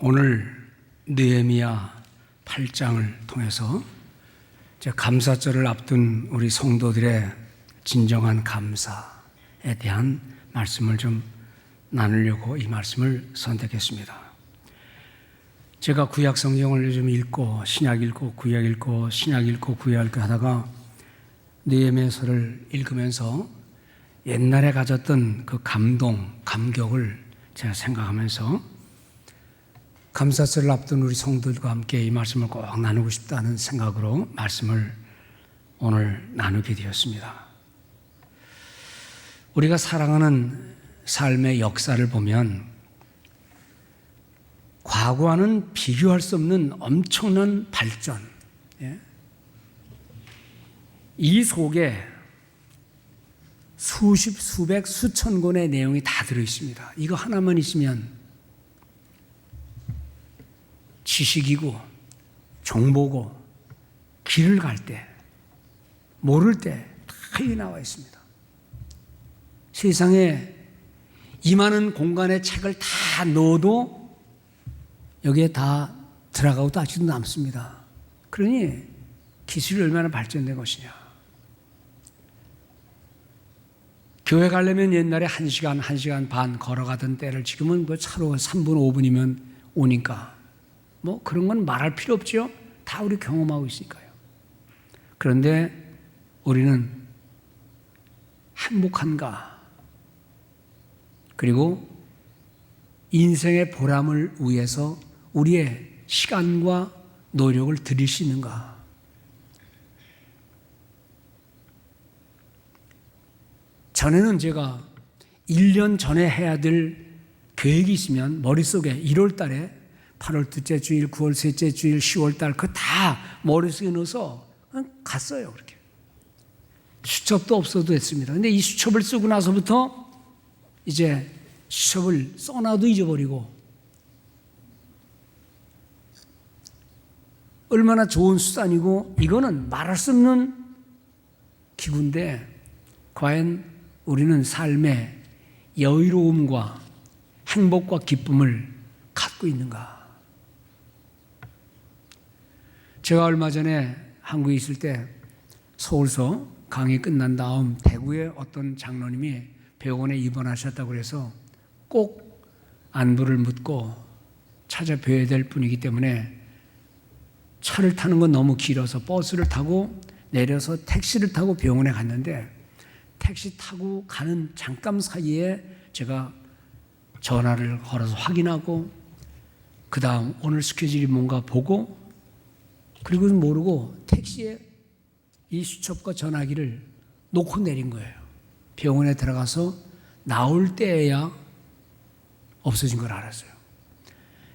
오늘 느헤미야 8장을 통해서 감사절을 앞둔 우리 성도들의 진정한 감사에 대한 말씀을 좀 나누려고 이 말씀을 선택했습니다. 제가 구약 성경을 요즘 읽고 신약 읽고 구약 읽고 신약 읽고 구약 읽고 하다가 느헤미야서를 읽으면서 옛날에 가졌던 그 감격을 제가 생각하면서 감사절을 앞둔 우리 성도들과 함께 이 말씀을 꼭 나누고 싶다는 생각으로 말씀을 오늘 나누게 되었습니다. 우리가 살아가는 삶의 역사를 보면 과거와는 비교할 수 없는 엄청난 발전, 이 속에 수십, 수백, 수천 권의 내용이 다 들어있습니다. 이거 하나만 있으면 지식이고 정보고 길을 갈 때, 모를 때 다 여기 나와 있습니다. 세상에 이 많은 공간에 책을 다 넣어도 여기에 다 들어가고도 아직도 남습니다. 그러니 기술이 얼마나 발전된 것이냐. 교회 가려면 옛날에 1시간, 1시간 반 걸어가던 때를 지금은 그 차로 3분, 5분이면 오니까 뭐 그런 건 말할 필요 없죠. 다 우리 경험하고 있으니까요. 그런데 우리는 행복한가? 그리고 인생의 보람을 위해서 우리의 시간과 노력을 들일 수 있는가? 전에는 제가 1년 전에 해야 될 계획이 있으면 머릿속에 1월 달에 8월 둘째 주일, 9월 셋째 주일, 10월 달 그거 다 머릿속에 넣어서 갔어요. 그렇게. 수첩도 없어도 됐습니다. 근데 이 수첩을 쓰고 나서부터 이제 수첩을 써놔도 잊어버리고 얼마나 좋은 수단이고 이거는 말할 수 없는 기구인데 과연 우리는 삶의 여유로움과 행복과 기쁨을 갖고 있는가? 제가 얼마 전에 한국에 있을 때 서울서 강의 끝난 다음 대구의 어떤 장로님이 병원에 입원하셨다고 해서 꼭 안부를 묻고 찾아뵈야 될 분이기 때문에 차를 타는 건 너무 길어서 버스를 타고 내려서 택시를 타고 병원에 갔는데 택시 타고 가는 잠깐 사이에 제가 전화를 걸어서 확인하고 그 다음 오늘 스케줄이 뭔가 보고 그리고 모르고 택시에 이 수첩과 전화기를 놓고 내린 거예요. 병원에 들어가서 나올 때에야 없어진 걸 알았어요.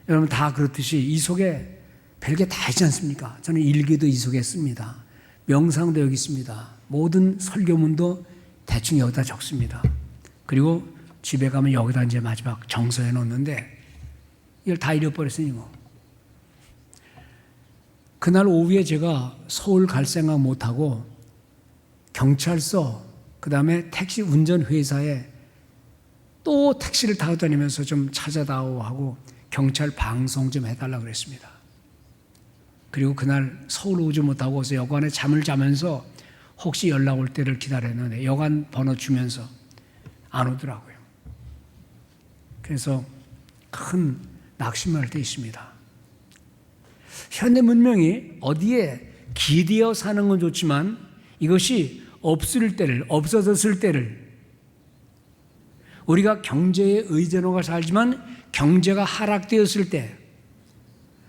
여러분 다 그렇듯이 이 속에 별게 다 있지 않습니까? 저는 일기도 이 속에 씁니다. 명상도 여기 있습니다. 모든 설교문도 대충 여기다 적습니다. 그리고 집에 가면 여기다 이제 마지막 정서해 놓는데 이걸 다 잃어버렸으니 뭐. 그날 오후에 제가 서울 갈 생각 못하고 경찰서 그 다음에 택시 운전회사에 또 택시를 타고 다니면서 좀 찾아다오 하고 경찰 방송 좀 해달라고 그랬습니다. 그리고 그날 서울 오지 못하고 어서 여관에 잠을 자면서 혹시 연락 올 때를 기다렸는데 여관 번호 주면서 안 오더라고요. 그래서 큰 낙심할 때 있습니다. 현대 문명이 어디에 기대어 사는 건 좋지만 이것이 없어졌을 때를 우리가 경제에 의존하고 살지만 경제가 하락되었을 때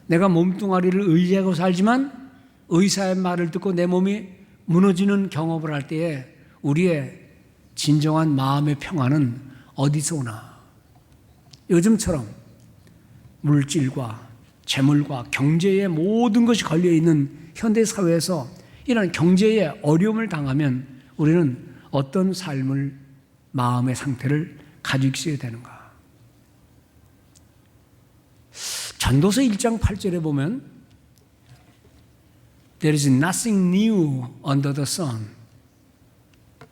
내가 몸뚱아리를 의지하고 살지만 의사의 말을 듣고 내 몸이 무너지는 경험을 할 때에 우리의 진정한 마음의 평안은 어디서 오나? 요즘처럼 물질과 재물과 경제의 모든 것이 걸려있는 현대사회에서 이런 경제의 어려움을 당하면 우리는 어떤 삶을, 마음의 상태를 가지고 있어야 되는가? 전도서 1장 8절에 보면 There is nothing new under the sun.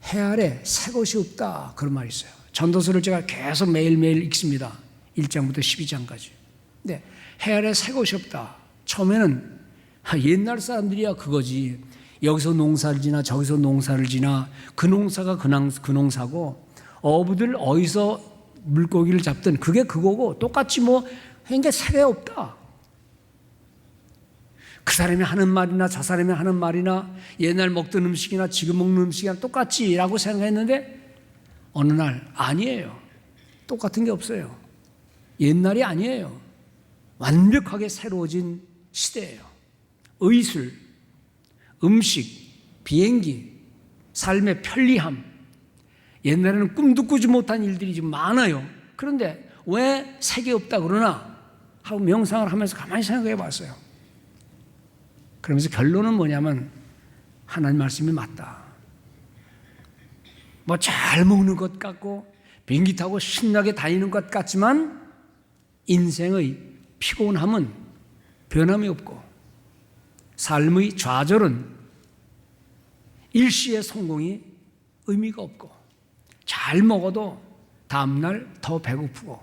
해 아래 새 것이 없다. 그런 말이 있어요. 전도서를 제가 계속 매일매일 읽습니다. 1장부터 12장까지. 근데 해 아래 새 것이 없다. 처음에는 옛날 사람들이야 그거지. 여기서 농사를 지나 저기서 농사를 지나 그 농사가 그 농사고 어부들 어디서 물고기를 잡든 그게 그거고 똑같이 뭐 그러니까 새가 없다. 그 사람이 하는 말이나 저 사람이 하는 말이나 옛날 먹던 음식이나 지금 먹는 음식이나 똑같지라고 생각했는데 어느 날 아니에요. 똑같은 게 없어요. 옛날이 아니에요. 완벽하게 새로워진 시대예요. 의술, 음식, 비행기, 삶의 편리함. 옛날에는 꿈도 꾸지 못한 일들이 지금 많아요. 그런데 왜 색이 없다 그러나 하고 명상을 하면서 가만히 생각해 봤어요. 그러면서 결론은 뭐냐면 하나님 말씀이 맞다. 뭐 잘 먹는 것 같고 비행기 타고 신나게 다니는 것 같지만 인생의 피곤함은 변함이 없고 삶의 좌절은 일시의 성공이 의미가 없고 잘 먹어도 다음날 더 배고프고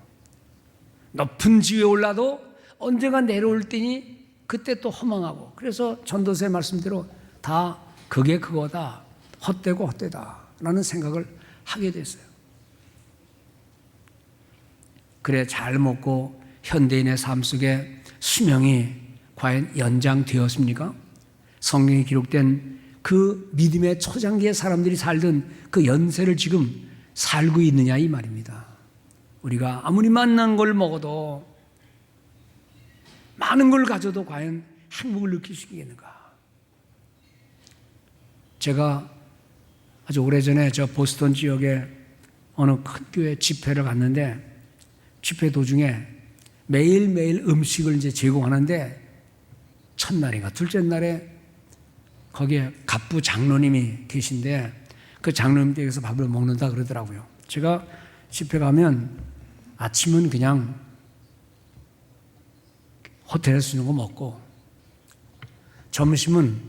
높은 지위에 올라도 언젠가 내려올 때니 그때 또 허망하고 그래서 전도서의 말씀대로 다 그게 그거다. 헛되고 헛되다 라는 생각을 하게 됐어요. 그래 잘 먹고 현대인의 삶 속에 수명이 과연 연장되었습니까? 성경에 기록된 그 믿음의 초장기의 사람들이 살던 그 연세를 지금 살고 있느냐 이 말입니다. 우리가 아무리 맛난 걸 먹어도 많은 걸 가져도 과연 행복을 느낄 수 있겠는가? 제가 아주 오래전에 저 보스턴 지역에 어느 큰 교회 집회를 갔는데 집회 도중에 매일매일 음식을 이제 제공하는데 첫날인가 둘째 날에 거기에 갑부 장로님이 계신데 그 장로님 댁에서 밥을 먹는다 그러더라고요. 제가 집회 가면 아침은 그냥 호텔에서 주는 거 먹고 점심은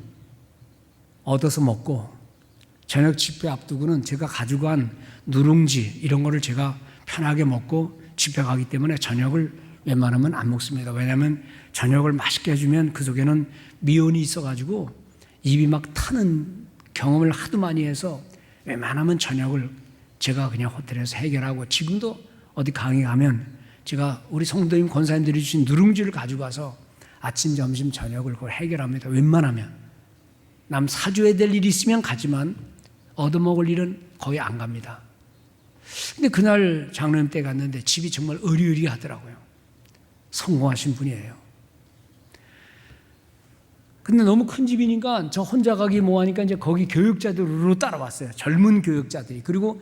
얻어서 먹고 저녁 집회 앞두고는 제가 가지고 간 누룽지 이런 거를 제가 편하게 먹고 집회 가기 때문에 저녁을 웬만하면 안 먹습니다. 왜냐하면 저녁을 맛있게 해주면 그 속에는 미온이 있어가지고 입이 막 타는 경험을 하도 많이 해서 웬만하면 저녁을 제가 그냥 호텔에서 해결하고 지금도 어디 강의 가면 제가 우리 성도님 권사님들이 주신 누룽지를 가지고 가서 아침, 점심, 저녁을 그걸 해결합니다. 웬만하면. 남 사줘야 될 일이 있으면 가지만 얻어먹을 일은 거의 안 갑니다. 근데 그날 장로님 때 갔는데 집이 정말 으리으리하더라고요. 성공하신 분이에요. 근데 너무 큰 집이니까 저 혼자 가기 뭐하니까 이제 거기 교육자들로 따라왔어요. 젊은 교육자들이. 그리고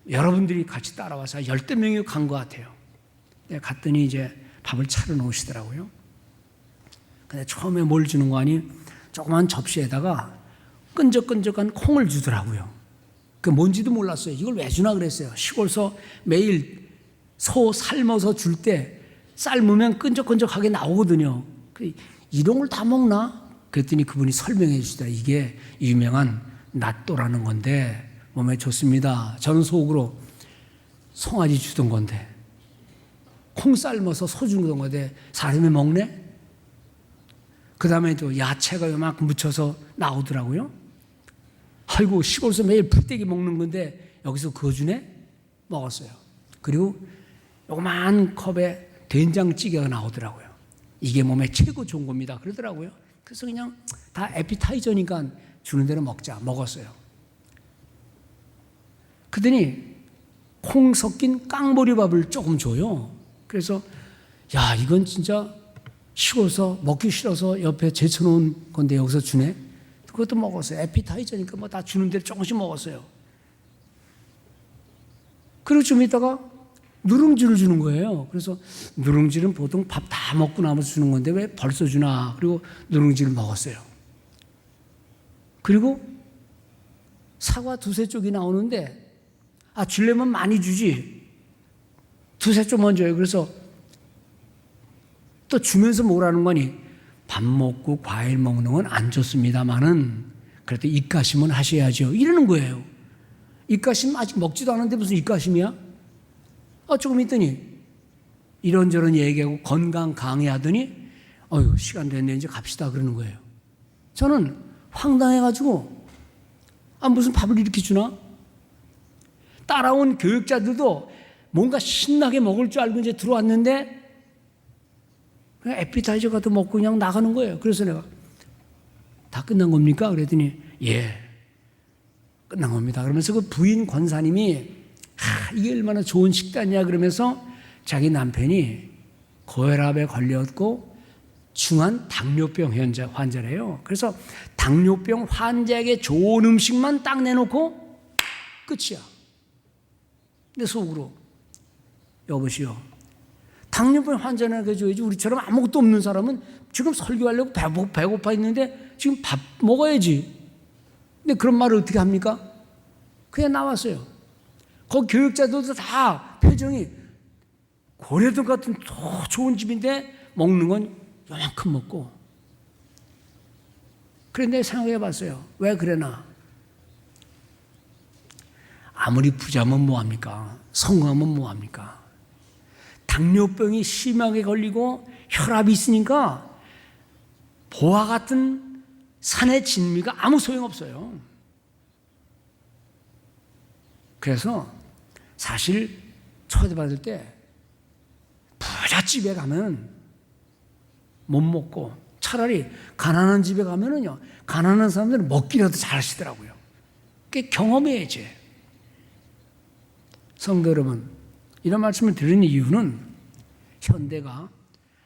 여러분들이 같이 따라와서 10대 명이 간 것 같아요. 갔더니 이제 밥을 차려 놓으시더라고요. 근데 처음에 뭘 주는 거 아니 조그만 접시에다가 끈적끈적한 콩을 주더라고요. 그 뭔지도 몰랐어요. 이걸 왜 주나 그랬어요. 시골서 매일 소 삶아서 줄 때 삶으면 끈적끈적하게 나오거든요. 이런 걸 다 먹나? 그랬더니 그분이 설명해 주시더라. 이게 유명한 낫또라는 건데 몸에 좋습니다. 저는 속으로 송아지 주던 건데 콩 삶아서 소 주는 건데 사람이 먹네? 그 다음에 또 야채가 요만큼 묻혀서 나오더라고요. 아이고 시골에서 매일 풀떼기 먹는 건데 여기서 그거 주네? 먹었어요. 그리고 요만한 컵에 된장찌개가 나오더라고요. 이게 몸에 최고 좋은 겁니다. 그러더라고요. 그래서 그냥 다 에피타이저니까 주는 대로 먹자. 먹었어요. 그러더니 콩 섞인 깡보리밥을 조금 줘요. 그래서 야 이건 진짜 시골에서 먹기 싫어서 옆에 제쳐놓은 건데 여기서 주네? 그것도 먹었어요. 에피타이저니까 뭐 다 주는 대로 조금씩 먹었어요. 그리고 좀 있다가 누룽지를 주는 거예요. 그래서 누룽지는 보통 밥 다 먹고 나면서 주는 건데 왜 벌써 주나? 그리고 누룽지를 먹었어요. 그리고 사과 두세 쪽이 나오는데 주려면 많이 주지. 두세 쪽 먼저 해요. 그래서 또 주면서 뭐라는 거니? 밥 먹고 과일 먹는 건 안 좋습니다만은 그래도 입가심은 하셔야죠. 이러는 거예요. 입가심 아직 먹지도 않았는데 무슨 입가심이야? 조금 있더니 이런저런 얘기하고 건강 강의하더니 시간 됐네 이제 갑시다 그러는 거예요. 저는 황당해가지고 무슨 밥을 이렇게 주나? 따라온 교육자들도 뭔가 신나게 먹을 줄 알고 이제 들어왔는데 그냥 에피타이저 같은 거 먹고 그냥 나가는 거예요. 그래서 내가 다 끝난 겁니까? 그랬더니 예, 끝난 겁니다. 그러면서 그 부인 권사님이 이게 얼마나 좋은 식단이야 그러면서 자기 남편이 고혈압에 걸렸고 중한 당뇨병 환자래요. 그래서 당뇨병 환자에게 좋은 음식만 딱 내놓고 끝이야. 내 속으로 여보시오, 당뇨병 환자나 해줘야지. 우리처럼 아무것도 없는 사람은 지금 설교하려고 배고파 있는데 지금 밥 먹어야지. 근데 그런 말을 어떻게 합니까? 그냥 나왔어요. 거기 교육자들도 다 표정이 고래들 같은 더 좋은 집인데 먹는 건 요만큼 먹고. 그런데 생각해 봤어요. 왜 그래나? 아무리 부자면 뭐합니까? 성공하면 뭐합니까? 당뇨병이 심하게 걸리고 혈압이 있으니까 보화 같은 산의 진미가 아무 소용없어요. 그래서 사실 초대받을 때 부잣집에 가면 못 먹고 차라리 가난한 집에 가면은요, 가난한 사람들은 먹기라도 잘하시더라고요. 그게 경험해야지. 성도 여러분, 이런 말씀을 드리는 이유는 현대가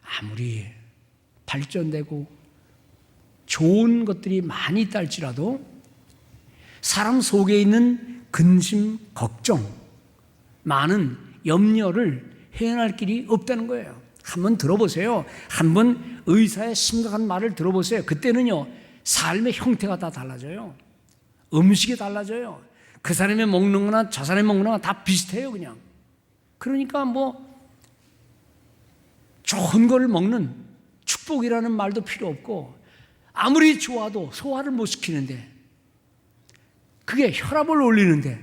아무리 발전되고 좋은 것들이 많이 있다 할지라도 사람 속에 있는 근심, 걱정, 많은 염려를 해결할 길이 없다는 거예요. 한번 들어보세요. 한번 의사의 심각한 말을 들어보세요. 그때는요, 삶의 형태가 다 달라져요. 음식이 달라져요. 그 사람이 먹는 거나 저 사람이 먹는 거나 다 비슷해요, 그냥. 그러니까 좋은 걸 먹는 축복이라는 말도 필요 없고, 아무리 좋아도 소화를 못 시키는데, 그게 혈압을 올리는데,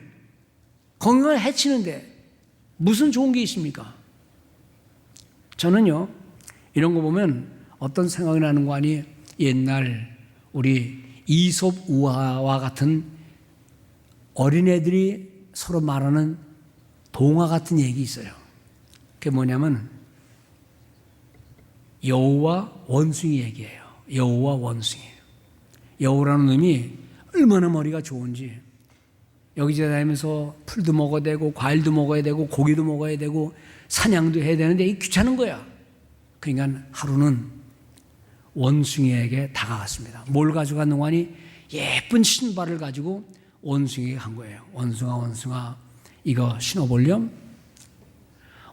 건강을 해치는데 무슨 좋은 게 있습니까? 저는요, 이런 거 보면 어떤 생각이 나는 거 아니, 옛날 우리 이솝 우화와 같은 어린애들이 서로 말하는 동화 같은 얘기 있어요. 그게 뭐냐면 여우와 원숭이 얘기예요. 여우와 원숭이. 여우라는 놈이 얼마나 머리가 좋은지 여기저기 다니면서 풀도 먹어야 되고 과일도 먹어야 되고 고기도 먹어야 되고 사냥도 해야 되는데 이게 귀찮은 거야. 그러니까 하루는 원숭이에게 다가갔습니다. 뭘 가져갔는가 하니 예쁜 신발을 가지고 원숭이에게 간 거예요. 원숭아 이거 신어보렴?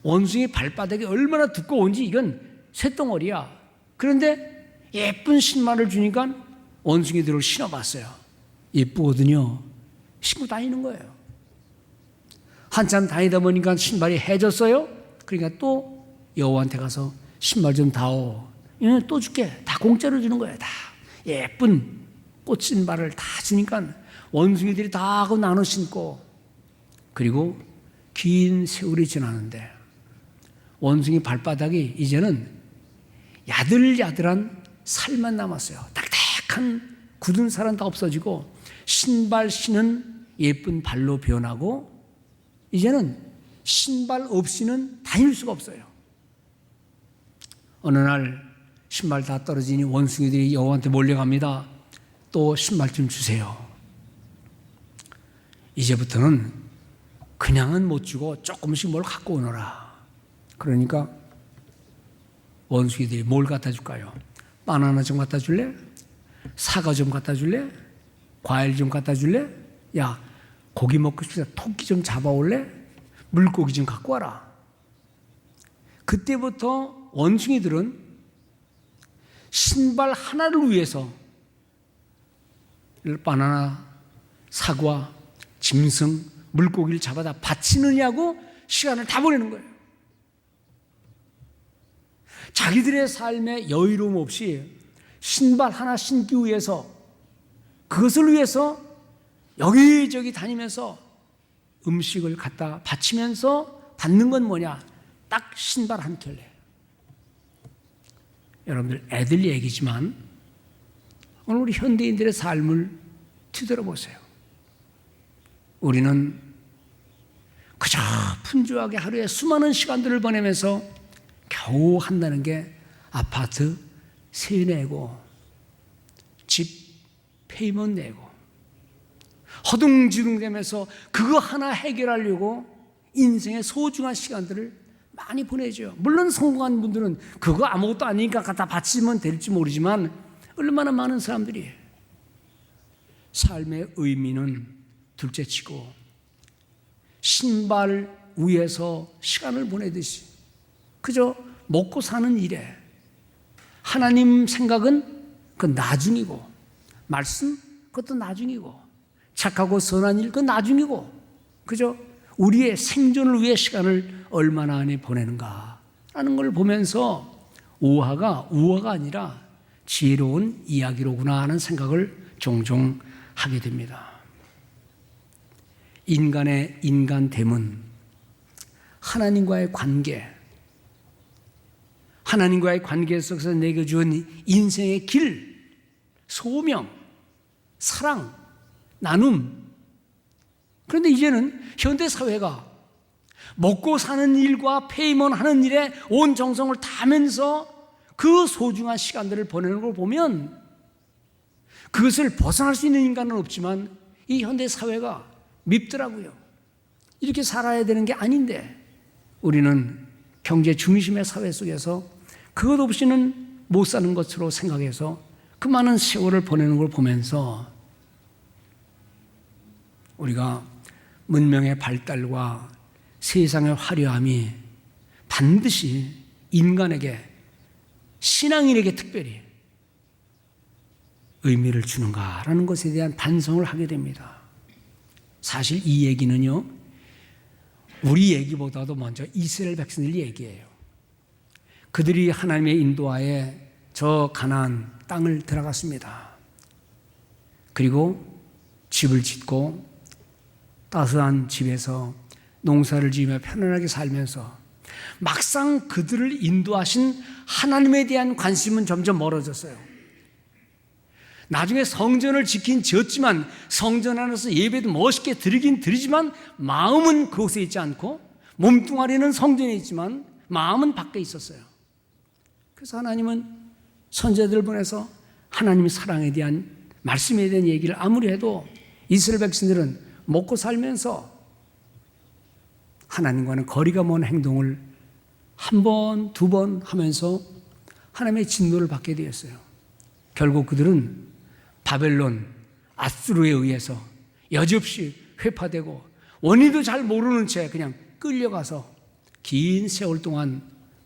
원숭이 발바닥이 얼마나 두꺼운지 이건 쇳덩어리야. 그런데 예쁜 신발을 주니까 원숭이들을 신어봤어요. 예쁘거든요. 신고 다니는 거예요. 한참 다니다 보니까 신발이 해졌어요. 그러니까 또 여우한테 가서 신발 좀 다오. 또 줄게. 다 공짜로 주는 거예요. 다 예쁜 꽃 신발을 다 주니까 원숭이들이 다 하고 나눠 신고, 그리고 긴 세월이 지나는데 원숭이 발바닥이 이제는 야들야들한 살만 남았어요. 딱딱한 굳은 살은 다 없어지고 신발 신은 예쁜 발로 변하고 이제는 신발 없이는 다닐 수가 없어요. 어느 날 신발 다 떨어지니 원숭이들이 여우한테 몰려갑니다. 또 신발 좀 주세요. 이제부터는 그냥은 못 주고 조금씩 뭘 갖고 오너라. 그러니까 원숭이들이 뭘 갖다 줄까요? 바나나 좀 갖다 줄래? 사과 좀 갖다 줄래? 과일 좀 갖다 줄래? 야, 고기 먹고 싶다. 토끼 좀 잡아올래? 물고기 좀 갖고 와라. 그때부터 원숭이들은 신발 하나를 위해서 바나나, 사과, 짐승, 물고기를 잡아다 바치느냐고 시간을 다 보내는 거예요. 자기들의 삶에 여유로움 없이 신발 하나 신기 위해서, 그것을 위해서 여기저기 다니면서 음식을 갖다 바치면서 받는 건 뭐냐? 딱 신발 한 켤레. 여러분들 애들 얘기지만 오늘 우리 현대인들의 삶을 뒤돌아보세요. 우리는 그저 분주하게 하루에 수많은 시간들을 보내면서 겨우 한다는 게 아파트 세 내고 집 페이먼트 내고 허둥지둥대면서 그거 하나 해결하려고 인생의 소중한 시간들을 많이 보내죠. 물론 성공한 분들은 그거 아무것도 아니니까 갖다 바치면 될지 모르지만 얼마나 많은 사람들이 삶의 의미는 둘째치고 신발 위에서 시간을 보내듯이 그저 먹고 사는 일에 하나님 생각은 그 나중이고 말씀 그것도 나중이고 착하고 선한 일 그건 나중이고 그저 우리의 생존을 위해 시간을 얼마나 많이 보내는가 라는 걸 보면서 우화가 아니라 지혜로운 이야기로구나 하는 생각을 종종 하게 됩니다. 인간의 인간됨은 하나님과의 관계 속에서 내게 준 인생의 길, 소명, 사랑, 나눔. 그런데 이제는 현대 사회가 먹고 사는 일과 페이먼 하는 일에 온 정성을 다하면서 그 소중한 시간들을 보내는 걸 보면 그것을 벗어날 수 있는 인간은 없지만 이 현대 사회가 밉더라고요. 이렇게 살아야 되는 게 아닌데 우리는 경제 중심의 사회 속에서 그것 없이는 못 사는 것으로 생각해서 그 많은 세월을 보내는 걸 보면서 우리가 문명의 발달과 세상의 화려함이 반드시 인간에게 신앙인에게 특별히 의미를 주는가라는 것에 대한 반성을 하게 됩니다. 사실 이 얘기는요 우리 얘기보다도 먼저 이스라엘 백성들 얘기예요. 그들이 하나님의 인도하에 저 가나안 땅을 들어갔습니다. 그리고 집을 짓고 따스한 집에서 농사를 지으며 편안하게 살면서 막상 그들을 인도하신 하나님에 대한 관심은 점점 멀어졌어요. 나중에 성전을 지었지만 성전 안에서 예배도 멋있게 드리긴 드리지만 마음은 그곳에 있지 않고 몸뚱아리는 성전에 있지만 마음은 밖에 있었어요. 그래서 하나님은 선지자들을 보내서 하나님의 사랑에 대한 말씀에 대한 얘기를 아무리 해도 이스라엘 백성들은 먹고 살면서 하나님과는 거리가 먼 행동을 한 번, 두 번 하면서 하나님의 진노를 받게 되었어요. 결국 그들은 바벨론, 아수르에 의해서 여지없이 회파되고 원인도 잘 모르는 채 그냥 끌려가서 긴 세월 동안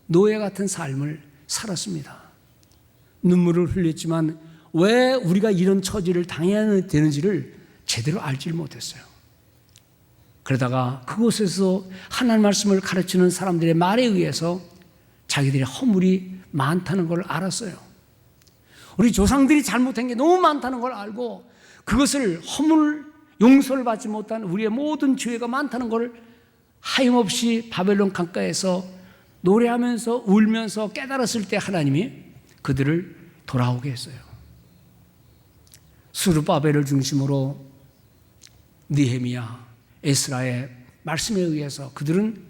노예 같은 삶을 살았습니다. 눈물을 흘렸지만 왜 우리가 이런 처지를 당해야 되는지를 제대로 알지를 못했어요. 그러다가 그곳에서 하나님 말씀을 가르치는 사람들의 말에 의해서 자기들의 허물이 많다는 걸 알았어요. 우리 조상들이 잘못한 게 너무 많다는 걸 알고 그것을 허물 용서를 받지 못한 우리의 모든 죄가 많다는 걸 하염없이 바벨론 강가에서 노래하면서 울면서 깨달았을 때 하나님이 그들을 돌아오게 했어요. 스룹바벨을 중심으로 느헤미야, 에스라의 말씀에 의해서 그들은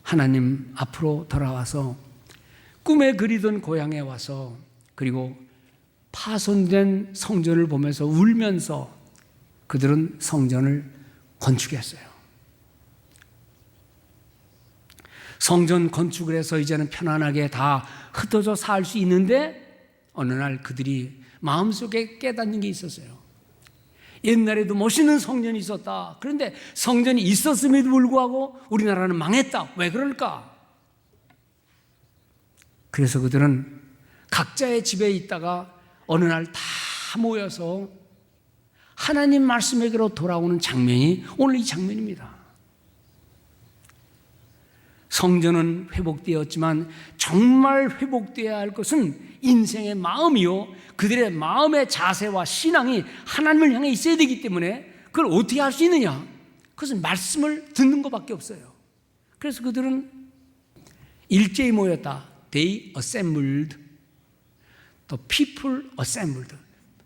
하나님 앞으로 돌아와서 꿈에 그리던 고향에 와서 그리고 파손된 성전을 보면서 울면서 그들은 성전을 건축했어요. 성전 건축을 해서 이제는 편안하게 다 흩어져 살 수 있는데 어느 날 그들이 마음속에 깨닫는 게 있었어요. 옛날에도 멋있는 성전이 있었다. 그런데 성전이 있었음에도 불구하고 우리나라는 망했다. 왜 그럴까? 그래서 그들은 각자의 집에 있다가 어느 날 다 모여서 하나님 말씀에게로 돌아오는 장면이 오늘 이 장면입니다. 성전은 회복되었지만 정말 회복되어야 할 것은 인생의 마음이요, 그들의 마음의 자세와 신앙이 하나님을 향해 있어야 되기 때문에 그걸 어떻게 할 수 있느냐? 그것은 말씀을 듣는 것밖에 없어요. 그래서 그들은 일제히 모였다. They assembled. The people assembled.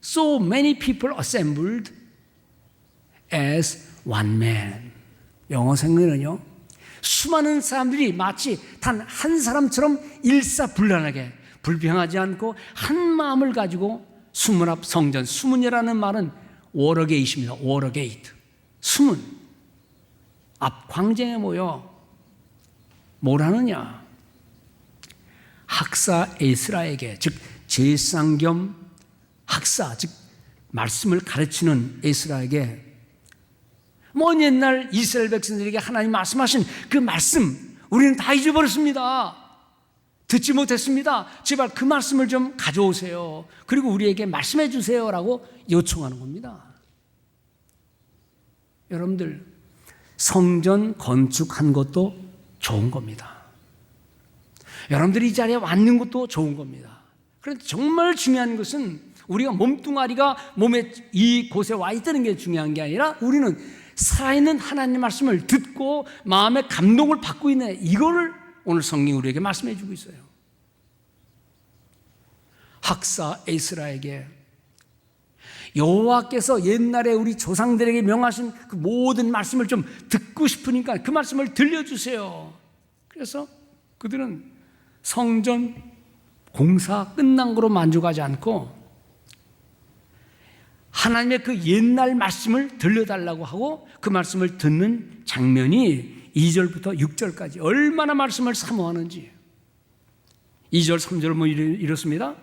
So many people assembled as one man. 영어 성경은요, 수많은 사람들이 마치 단 한 사람처럼 일사불란하게 불평하지 않고 한 마음을 가지고 수문 앞 성전, 수문이라는 말은 워러게이트입니다. 워러게이트. 수문 앞 광장에 모여 뭘 하느냐? 학사 에스라에게, 즉 제사장 겸 학사, 즉 말씀을 가르치는 에스라에게 먼 옛날 이스라엘 백성들에게 하나님 말씀하신 그 말씀 우리는 다 잊어버렸습니다. 듣지 못했습니다. 제발 그 말씀을 좀 가져오세요. 그리고 우리에게 말씀해 주세요라고 요청하는 겁니다. 여러분들, 성전 건축한 것도 좋은 겁니다. 여러분들이 이 자리에 왔는 것도 좋은 겁니다. 그런데 정말 중요한 것은 우리가 몸뚱아리가 몸에 이 곳에 와 있다는 게 중요한 게 아니라 우리는 살아있는 하나님 말씀을 듣고 마음의 감동을 받고 있는 이거를 오늘 성경이 우리에게 말씀해 주고 있어요. 학사 에스라에게 여호와께서 옛날에 우리 조상들에게 명하신 그 모든 말씀을 좀 듣고 싶으니까 그 말씀을 들려주세요. 그래서 그들은 성전 공사 끝난 거로 만족하지 않고 하나님의 그 옛날 말씀을 들려달라고 하고 그 말씀을 듣는 장면이 2절부터 6절까지 얼마나 말씀을 사모하는지. 2절 3절은 뭐 이렇습니다.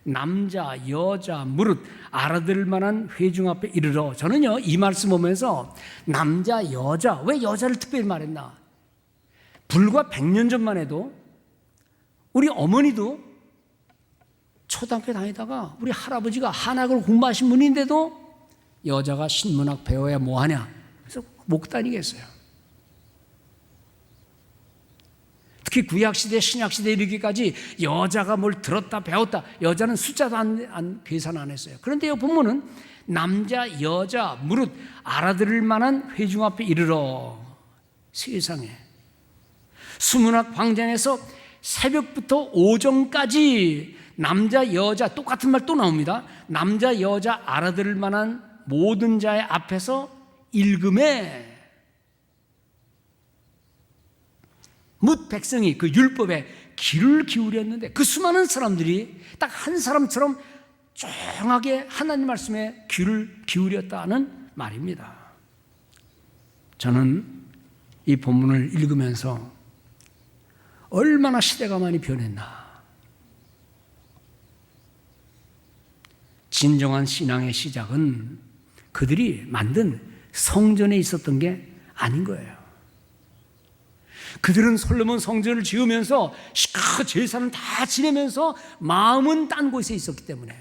남자 여자 무릇 알아들을 만한 회중 앞에 이르러. 저는요 이 말씀 보면서 남자 여자, 왜 여자를 특별히 말했나? 불과 100년 전만 해도 우리 어머니도 초등학교 다니다가 우리 할아버지가 한학을 공부하신 분인데도 여자가 신문학 배워야 뭐하냐, 그래서 못 다니겠어요. 특히 구약시대 신약시대 이르기까지 여자가 뭘 들었다 배웠다, 여자는 숫자도 계산 안 했어요. 그런데 여기 보면은 남자 여자 무릇 알아들을 만한 회중 앞에 이르러. 세상에 수문학 광장에서 새벽부터 오전까지 남자 여자 똑같은 말 또 나옵니다. 남자 여자 알아들을 만한 모든 자의 앞에서 읽음에 뭇 백성이 그 율법에 귀를 기울였는데 그 수많은 사람들이 딱 한 사람처럼 조용하게 하나님 말씀에 귀를 기울였다는 말입니다. 저는 이 본문을 읽으면서 얼마나 시대가 많이 변했나. 진정한 신앙의 시작은 그들이 만든 성전에 있었던 게 아닌 거예요. 그들은 솔로몬 성전을 지으면서 시커 제사는 다 지내면서 마음은 딴 곳에 있었기 때문에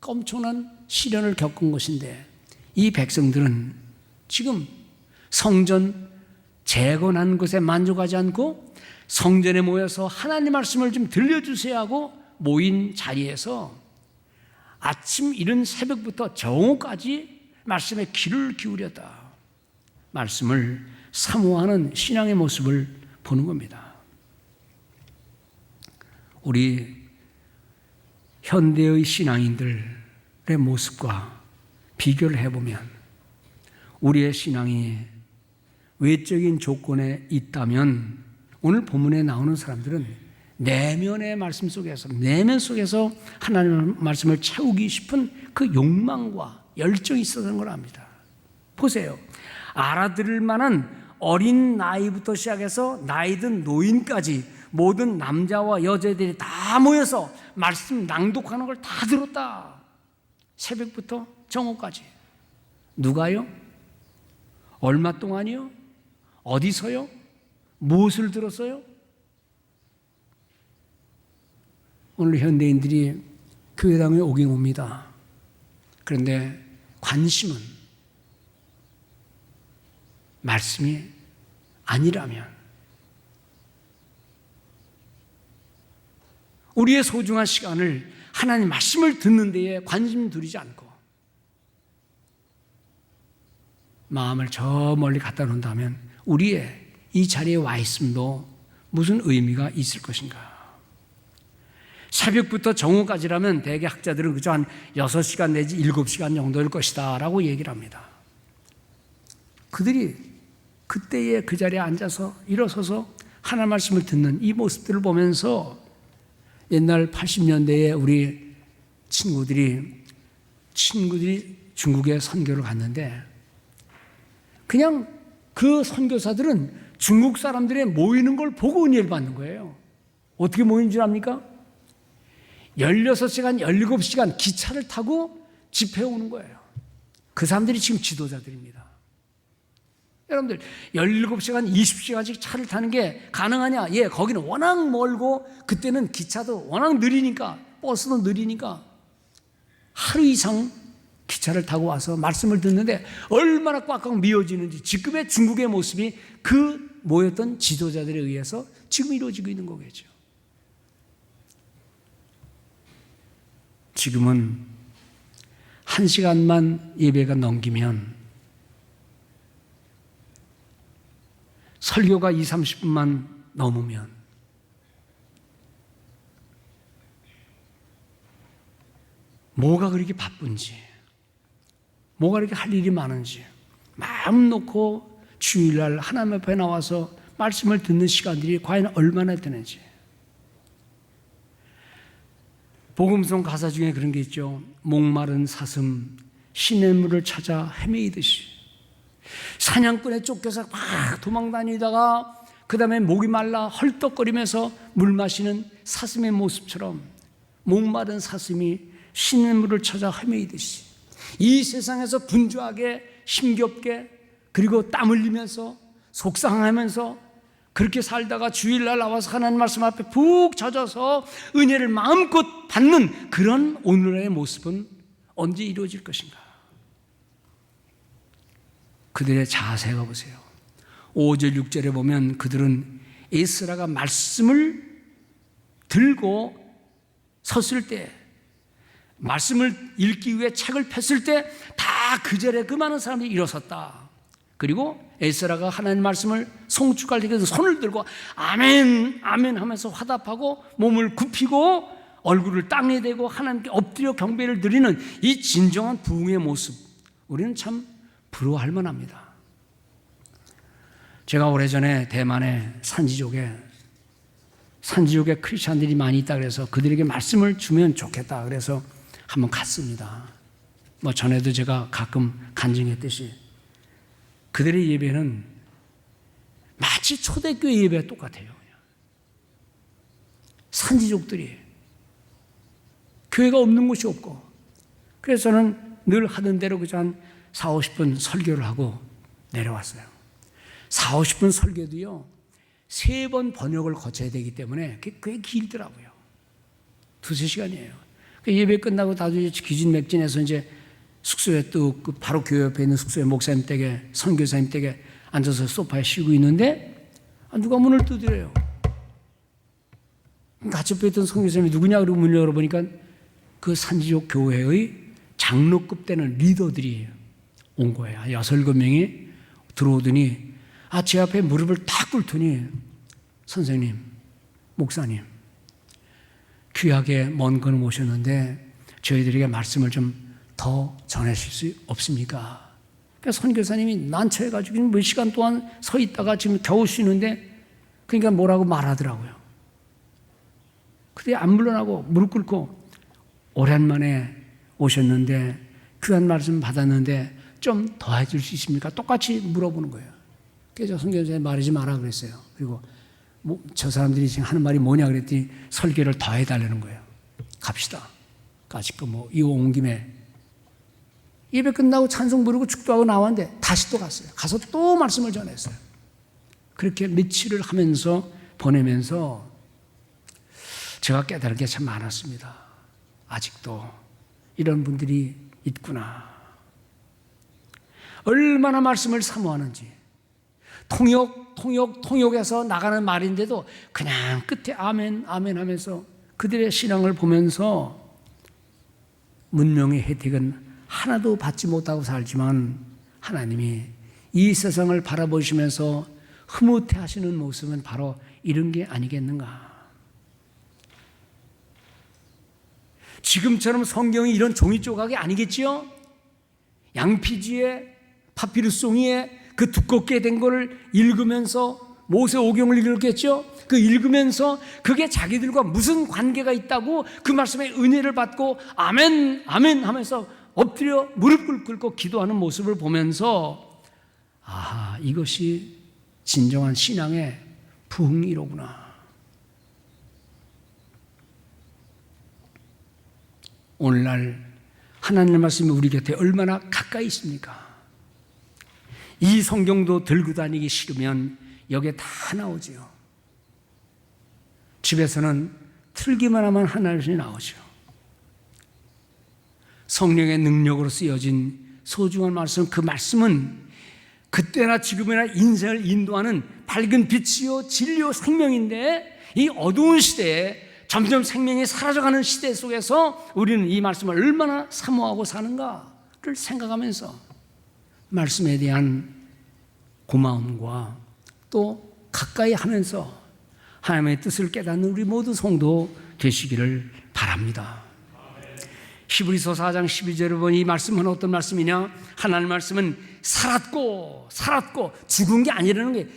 엄청난 시련을 겪은 것인데, 이 백성들은 지금 성전 재건한 것에 만족하지 않고 성전에 모여서 하나님 말씀을 좀 들려주세요 하고 모인 자리에서 아침 이른 새벽부터 정오까지 말씀에 귀를 기울였다. 말씀을 사모하는 신앙의 모습을 보는 겁니다. 우리 현대의 신앙인들의 모습과 비교를 해보면 우리의 신앙이 외적인 조건에 있다면 오늘 본문에 나오는 사람들은 내면의 말씀 속에서, 내면 속에서 하나님의 말씀을 채우기 싶은 그 욕망과 열정이 있었던 걸 압니다. 보세요. 알아들을 만한 어린 나이부터 시작해서 나이든 노인까지 모든 남자와 여자들이 다 모여서 말씀 낭독하는 걸 다 들었다. 새벽부터 정오까지. 누가요? 얼마 동안이요? 어디서요? 무엇을 들었어요? 오늘 현대인들이 교회당에 오긴 옵니다. 그런데 관심은 말씀이 아니라면 우리의 소중한 시간을 하나님 말씀을 듣는 데에 관심 두리지 않고 마음을 저 멀리 갖다 놓는다면 우리의 이 자리에 와 있음도 무슨 의미가 있을 것인가? 새벽부터 정오까지라면 대개 학자들은 그저 한 6시간 내지 7시간 정도일 것이다 라고 얘기를 합니다. 그들이 그때에 그 자리에 앉아서 일어서서 하나님 말씀을 듣는 이 모습들을 보면서 옛날 80년대에 우리 친구들이 중국에 선교를 갔는데 그냥 그 선교사들은 중국 사람들이 모이는 걸 보고 은혜를 받는 거예요. 어떻게 모이는 줄 압니까? 16시간, 17시간 기차를 타고 집회에 오는 거예요. 그 사람들이 지금 지도자들입니다. 여러분들 17시간, 20시간씩 차를 타는 게 가능하냐? 예, 거기는 워낙 멀고 그때는 기차도 워낙 느리니까, 버스도 느리니까 하루 이상 기차를 타고 와서 말씀을 듣는데 얼마나 꽉꽉 미어지는지, 지금의 중국의 모습이 그 모였던 지도자들에 의해서 지금 이루어지고 있는 거겠죠. 지금은 1시간만 예배가 넘기면, 설교가 20-30분만 넘으면 뭐가 그렇게 바쁜지, 뭐가 그렇게 할 일이 많은지 마음 놓고 주일날 하나님 앞에 나와서 말씀을 듣는 시간들이 과연 얼마나 되는지. 복음송 가사 중에 그런 게 있죠. 목마른 사슴 시냇물을 찾아 헤매이듯이, 사냥꾼에 쫓겨서 막 도망다니다가 그 다음에 목이 말라 헐떡거리면서 물 마시는 사슴의 모습처럼 목마른 사슴이 시냇물을 찾아 헤매이듯이 이 세상에서 분주하게 힘겹게 그리고 땀 흘리면서 속상하면서 그렇게 살다가 주일날 나와서 하나님 말씀 앞에 푹 젖어서 은혜를 마음껏 받는 그런 오늘의 모습은 언제 이루어질 것인가? 그들의 자세가 보세요. 5절 6절에 보면 그들은 에스라가 말씀을 들고 섰을 때, 말씀을 읽기 위해 책을 폈을 때 다 그 자리에 그 많은 사람들이 일어섰다. 그리고 에스라가 하나님 말씀을 송축할 때 손을 들고 아멘 아멘 하면서 화답하고 몸을 굽히고 얼굴을 땅에 대고 하나님께 엎드려 경배를 드리는 이 진정한 부흥의 모습, 우리는 참 부러워할 만합니다. 제가 오래전에 대만의 산지족에 크리스찬들이 많이 있다 그래서 그들에게 말씀을 주면 좋겠다 그래서 한번 갔습니다. 뭐 전에도 제가 가끔 간증했듯이 그들의 예배는 마치 초대교회 예배와 똑같아요. 산지족들이 교회가 없는 곳이 없고, 그래서 저는 늘 하던 대로 그저 한 40-50분 설교를 하고 내려왔어요. 40-50분 설교도요 3번 번역을 거쳐야 되기 때문에 꽤 길더라고요. 2-3시간이에요. 예배 끝나고 다들 기진맥진해서 이제 숙소에 또 바로 교회 옆에 있는 숙소에 목사님 댁에 선교사님 댁에 앉아서 소파에 쉬고 있는데 누가 문을 두드려요. 같이 옆에 있던 선교사님이 누구냐 그러고 문을 열어보니까 그 산지족 교회의 장로급 되는 리더들이 온 거예요. 6-7명이 들어오더니 제 앞에 무릎을 딱 꿇더니 선생님, 목사님, 귀하게 먼 걸음 오셨는데 저희들에게 말씀을 좀 더 전하실 수 없습니까? 그러니까 선교사님이 난처해가지고 몇 시간 동안 서 있다가 지금 겨우 쉬는데 그러니까 뭐라고 말하더라고요. 그때 안 물러나고 무릎 꿇고 오랜만에 오셨는데 귀한 말씀 받았는데 좀 더 해줄 수 있습니까? 똑같이 물어보는 거예요. 그래서 선교사님 말하지 마라 그랬어요. 그리고 저 사람들이 지금 하는 말이 뭐냐 그랬더니 설교를 더 해달라는 거예요. 갑시다. 아직도 이 온 김에 예배 끝나고 찬송 부르고 축도하고 나왔는데 다시 또 갔어요. 가서 또 말씀을 전했어요. 그렇게 며칠을 하면서 보내면서 제가 깨달은 게 참 많았습니다. 아직도 이런 분들이 있구나. 얼마나 말씀을 사모하는지. 통역해서 나가는 말인데도 그냥 끝에 아멘, 아멘 하면서 그들의 신앙을 보면서 문명의 혜택은 하나도 받지 못하고 살지만 하나님이 이 세상을 바라보시면서 흐뭇해 하시는 모습은 바로 이런 게 아니겠는가. 지금처럼 성경이 이런 종이 조각이 아니겠지요? 양피지에 파피루스 종이에 그 두껍게 된 거를 읽으면서 모세오경을 읽었겠죠? 그 읽으면서 그게 자기들과 무슨 관계가 있다고 그 말씀에 은혜를 받고 아멘 아멘 하면서 엎드려 무릎 꿇고 기도하는 모습을 보면서 아하, 이것이 진정한 신앙의 부흥이로구나. 오늘날 하나님의 말씀이 우리 곁에 얼마나 가까이 있습니까? 이 성경도 들고 다니기 싫으면 여기에 다 나오죠. 집에서는 틀기만 하면 하나씩 나오죠. 성령의 능력으로 쓰여진 소중한 말씀, 그 말씀은 그때나 지금이나 인생을 인도하는 밝은 빛이요 진리요 생명인데, 이 어두운 시대에 점점 생명이 사라져가는 시대 속에서 우리는 이 말씀을 얼마나 사모하고 사는가를 생각하면서 말씀에 대한 고마움과 또 가까이 하면서 하나님의 뜻을 깨닫는 우리 모두 성도 되시기를 바랍니다. 히브리서 4장 12절을 보니 이 말씀은 어떤 말씀이냐? 하나님의 말씀은 살았고 죽은 게 아니라는 게,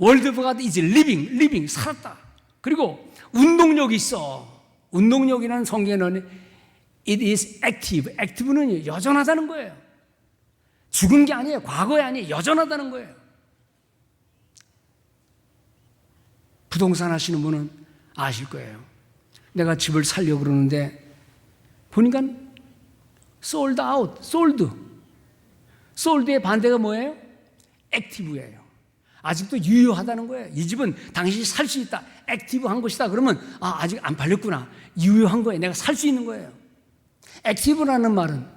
Word of God is living, 살았다. 그리고 운동력이 있어. 운동력이라는 성경에는 it is active. active는 여전하다는 거예요. 죽은 게 아니에요. 과거에 아니에요. 여전하다는 거예요. 부동산 하시는 분은 아실 거예요. 내가 집을 살려고 그러는데 보니까 sold out, sold의 반대가 뭐예요? active예요. 아직도 유효하다는 거예요. 이 집은 당신이 살 수 있다, 액티브한 것이다. 그러면 아직 안 팔렸구나, 유효한 거예요. 내가 살 수 있는 거예요. 액티브라는 말은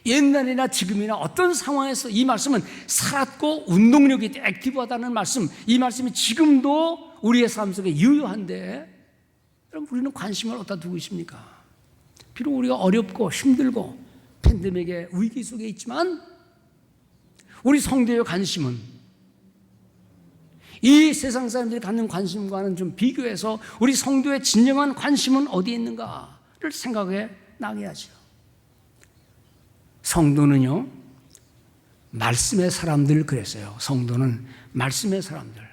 옛날이나 지금이나 어떤 상황에서 이 말씀은 살았고 운동력이 있다, 액티브하다는 말씀, 이 말씀이 지금도 우리의 삶 속에 유효한데, 그럼 우리는 관심을 어디다 두고 있습니까? 비록 우리가 어렵고 힘들고 팬데믹의 위기 속에 있지만 우리 성도의 관심은 이 세상 사람들이 갖는 관심과는 좀 비교해서 우리 성도의 진정한 관심은 어디에 있는가를 생각해 나가야죠. 성도는요, 말씀의 사람들 그랬어요. 성도는 말씀의 사람들.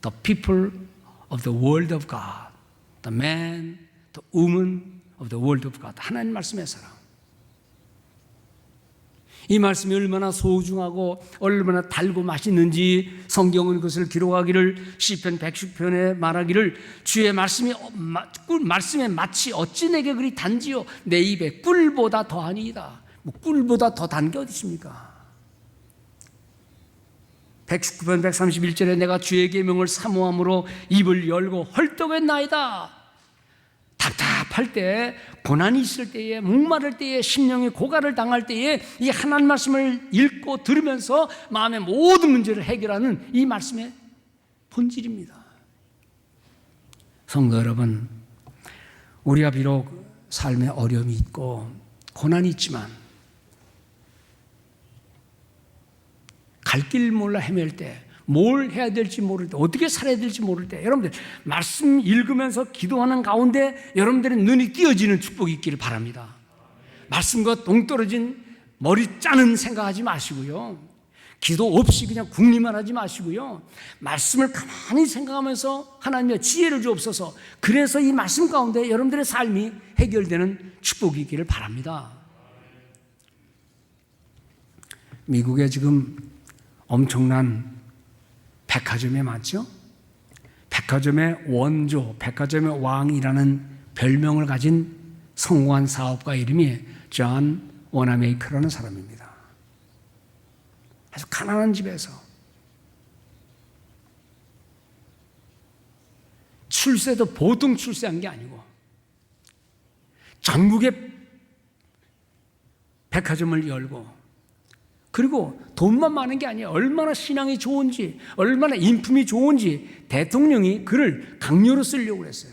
The people of the word of God. The man, the woman of the word of God. 하나님 말씀의 사람. 이 말씀이 얼마나 소중하고 얼마나 달고 맛있는지 성경은 그것을 기록하기를, 시편 110편에 말하기를, 주의 말씀에 마치 어찌 내게 그리 단지요 내 입에 꿀보다 더하니이다. 뭐 꿀보다 더 단 게 어디 있습니까? 119편 131절에 내가 주의 계명을 사모함으로 입을 열고 헐떡했나이다. 답답할 때, 고난이 있을 때에, 목마를 때에, 심령이 고갈을 당할 때에 이 하나님 말씀을 읽고 들으면서 마음의 모든 문제를 해결하는 이 말씀의 본질입니다. 성도 여러분, 우리가 비록 삶에 어려움이 있고 고난이 있지만 갈 길 몰라 헤맬 때, 뭘 해야 될지 모를 때, 어떻게 살아야 될지 모를 때, 여러분들 말씀 읽으면서 기도하는 가운데 여러분들의 눈이 띄어지는 축복이 있기를 바랍니다. 말씀과 동떨어진 머리 짜는 생각하지 마시고요, 기도 없이 그냥 궁리만 하지 마시고요, 말씀을 가만히 생각하면서 하나님의 지혜를 주옵소서. 그래서 이 말씀 가운데 여러분들의 삶이 해결되는 축복이 있기를 바랍니다. 미국에 지금 엄청난 백화점에 많죠? 백화점의 원조, 백화점의 왕이라는 별명을 가진 성공한 사업가 이름이 존 워나메이커라는 사람입니다. 아주 가난한 집에서 출세도 보통 출세한 게 아니고 전국에 백화점을 열고, 그리고 돈만 많은 게 아니에요. 얼마나 신앙이 좋은지, 얼마나 인품이 좋은지 대통령이 그를 강요로 쓰려고 했어요.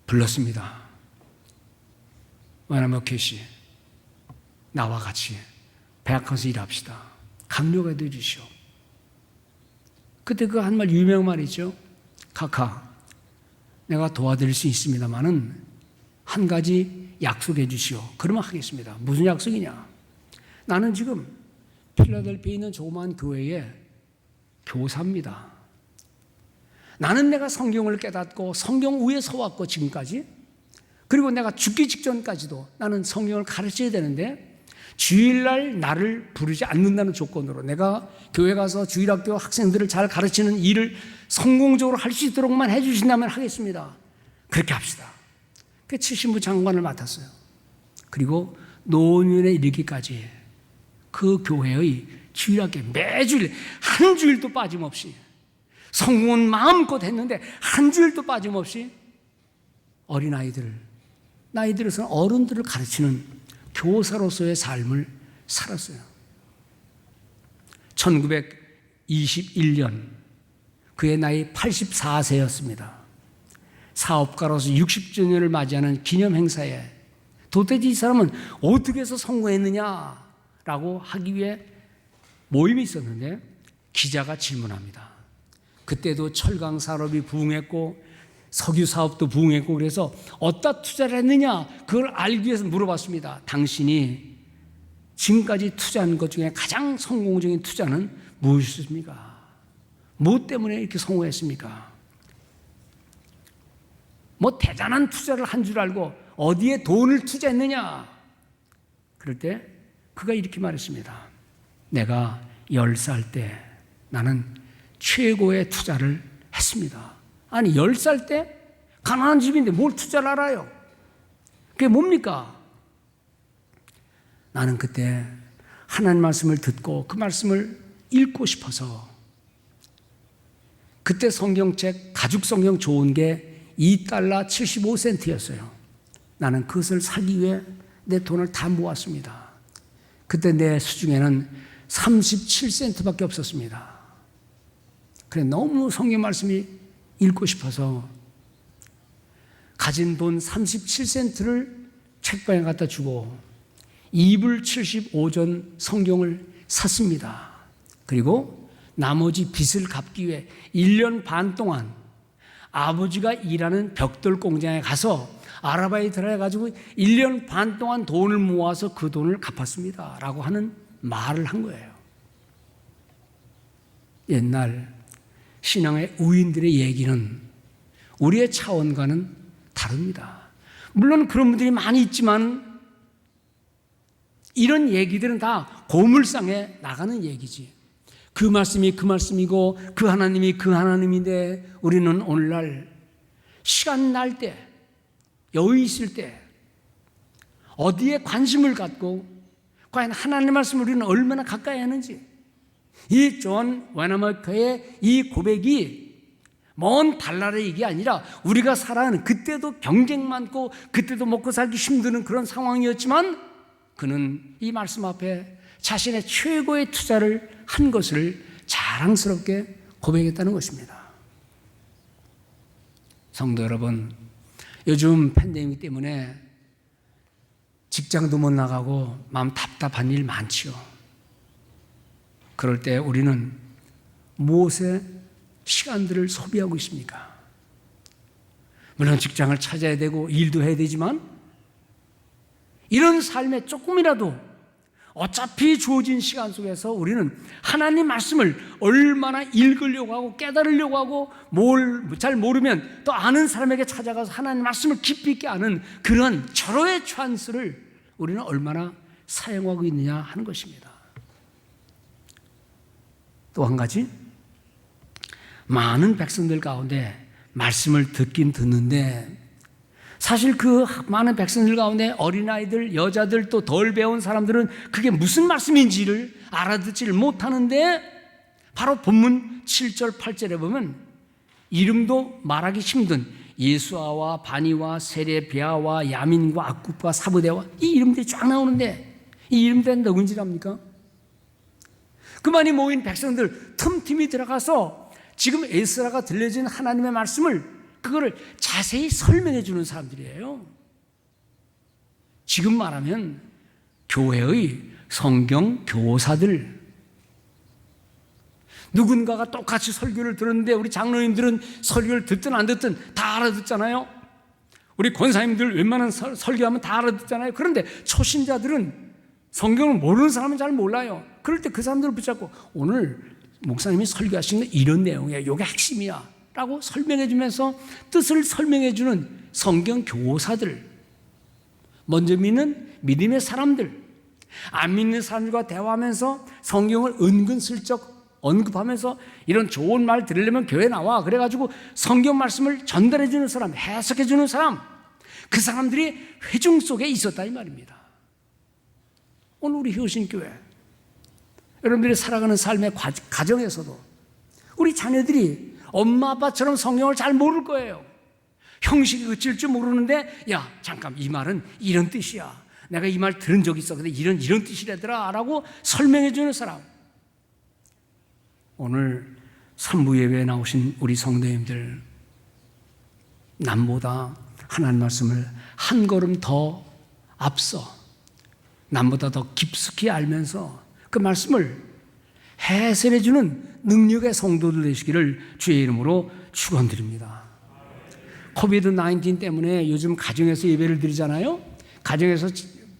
불렀습니다. 와나머케 씨, 나와 같이 배악하면서 일합시다. 강력하게 해주시오. 그때 그 한 말 유명 말이죠. 카카, 내가 도와드릴 수 있습니다만은 한 가지 약속해 주시오. 그러면 하겠습니다. 무슨 약속이냐? 나는 지금 필라델피아에 있는 조그마한 교회의 교사입니다. 나는 내가 성경을 깨닫고 성경 위에 서왔고 지금까지, 그리고 내가 죽기 직전까지도 나는 성경을 가르쳐야 되는데 주일날 나를 부르지 않는다는 조건으로 내가 교회 가서 주일학교 학생들을 잘 가르치는 일을 성공적으로 할 수 있도록만 해주신다면 하겠습니다. 그렇게 합시다. 그 70부 장관을 맡았어요. 그리고 노년에 이르기까지 그 교회의 주일학교 매주일 한 주일도 빠짐없이, 성공은 마음껏 했는데 한 주일도 빠짐없이 어린아이들을, 나이 들어서는 어른들을 가르치는 교사로서의 삶을 살았어요. 1921년 그의 나이 84세였습니다. 사업가로서 60주년을 맞이하는 기념 행사에 도대체 이 사람은 어떻게 해서 성공했느냐라고 하기 위해 모임이 있었는데 기자가 질문합니다. 그때도 철강 산업이 부흥했고 석유 사업도 부흥했고, 그래서 어디다 투자를 했느냐 그걸 알기 위해서 물어봤습니다. 당신이 지금까지 투자한 것 중에 가장 성공적인 투자는 무엇이었습니까? 무엇 때문에 이렇게 성공했습니까? 뭐 대단한 투자를 한 줄 알고 어디에 돈을 투자했느냐? 그럴 때 그가 이렇게 말했습니다. 내가 10살 때 나는 최고의 투자를 했습니다. 아니 10살 때 가난한 집인데 뭘 투자를 알아요? 그게 뭡니까? 나는 그때 하나님 말씀을 듣고 그 말씀을 읽고 싶어서, 그때 성경책 가죽 성경 좋은 게 $2 75센트였어요. 나는 그것을 사기 위해 내 돈을 다 모았습니다. 그때 내 수중에는 37센트밖에 없었습니다. 그래 너무 성경 말씀이 읽고 싶어서 가진 돈 37센트를 책방에 갖다 주고 이불 75전 성경을 샀습니다. 그리고 나머지 빚을 갚기 위해 1년 반 동안 아버지가 일하는 벽돌 공장에 가서 아르바이트를 해가지고 1년 반 동안 돈을 모아서 그 돈을 갚았습니다 라고 하는 말을 한 거예요. 옛날 신앙의 우인들의 얘기는 우리의 차원과는 다릅니다. 물론 그런 분들이 많이 있지만 이런 얘기들은 다 고물상에 나가는 얘기지. 그 말씀이 그 말씀이고 그 하나님이 그 하나님인데, 우리는 오늘날 시간 날 때, 여유 있을 때 어디에 관심을 갖고 과연 하나님의 말씀을 우리는 얼마나 가까이 하는지, 이 존 와나마커의 이 고백이 먼 달나라의 얘기 아니라 우리가 살아가는, 그때도 경쟁 많고 그때도 먹고 살기 힘드는 그런 상황이었지만 그는 이 말씀 앞에 자신의 최고의 투자를 한 것을 자랑스럽게 고백했다는 것입니다. 성도 여러분, 요즘 팬데믹 때문에 직장도 못 나가고 마음 답답한 일 많지요. 그럴 때 우리는 무엇에 시간들을 소비하고 있습니까? 물론 직장을 찾아야 되고 일도 해야 되지만 이런 삶에 조금이라도 어차피 주어진 시간 속에서 우리는 하나님 말씀을 얼마나 읽으려고 하고 깨달으려고 하고, 뭘 잘 모르면 또 아는 사람에게 찾아가서 하나님 말씀을 깊이 있게 아는 그런 절호의 찬스를 우리는 얼마나 사용하고 있느냐 하는 것입니다. 또 한 가지, 많은 백성들 가운데 말씀을 듣긴 듣는데 사실 그 많은 백성들 가운데 어린아이들, 여자들, 또 덜 배운 사람들은 그게 무슨 말씀인지를 알아듣지를 못하는데, 바로 본문 7절 8절에 보면 이름도 말하기 힘든 예수아와 바니와 세레비아와 야민과 악굽과 사부대와 이 이름들이 쫙 나오는데, 이 이름들은 누군지 압니까? 그 많이 모인 백성들 틈틈이 들어가서 지금 에스라가 들려진 하나님의 말씀을, 그거를 자세히 설명해 주는 사람들이에요. 지금 말하면 교회의 성경 교사들, 누군가가 똑같이 설교를 들었는데 우리 장로님들은 설교를 듣든 안 듣든 다 알아듣잖아요. 우리 권사님들 웬만한 설교하면 다 알아듣잖아요. 그런데 초신자들은 성경을 모르는 사람은 잘 몰라요. 그럴 때 그 사람들을 붙잡고 오늘 목사님이 설교하시는 이런 내용이야, 이게 핵심이야 라고 설명해 주면서 뜻을 설명해 주는 성경 교사들, 먼저 믿는 믿음의 사람들, 안 믿는 사람들과 대화하면서 성경을 은근슬쩍 언급하면서 이런 좋은 말 들으려면 교회 나와, 그래가지고 성경 말씀을 전달해 주는 사람, 해석해 주는 사람, 그 사람들이 회중 속에 있었다 이 말입니다. 오늘 우리 효신교회 여러분들이 살아가는 삶의 가정에서도 우리 자녀들이 엄마 아빠처럼 성경을 잘 모를 거예요. 형식이 그칠 줄 모르는데, 야 잠깐 이 말은 이런 뜻이야, 내가 이 말 들은 적 있어, 근데 이런 뜻이라더라 라고 설명해 주는 사람. 오늘 산부 예배에 나오신 우리 성도님들, 남보다 하나님 말씀을 한 걸음 더 앞서, 남보다 더 깊숙이 알면서 그 말씀을 해설해 주는 능력의 성도들 되시기를 주의 이름으로 축원드립니다. 코비드 19 때문에 요즘 가정에서 예배를 드리잖아요. 가정에서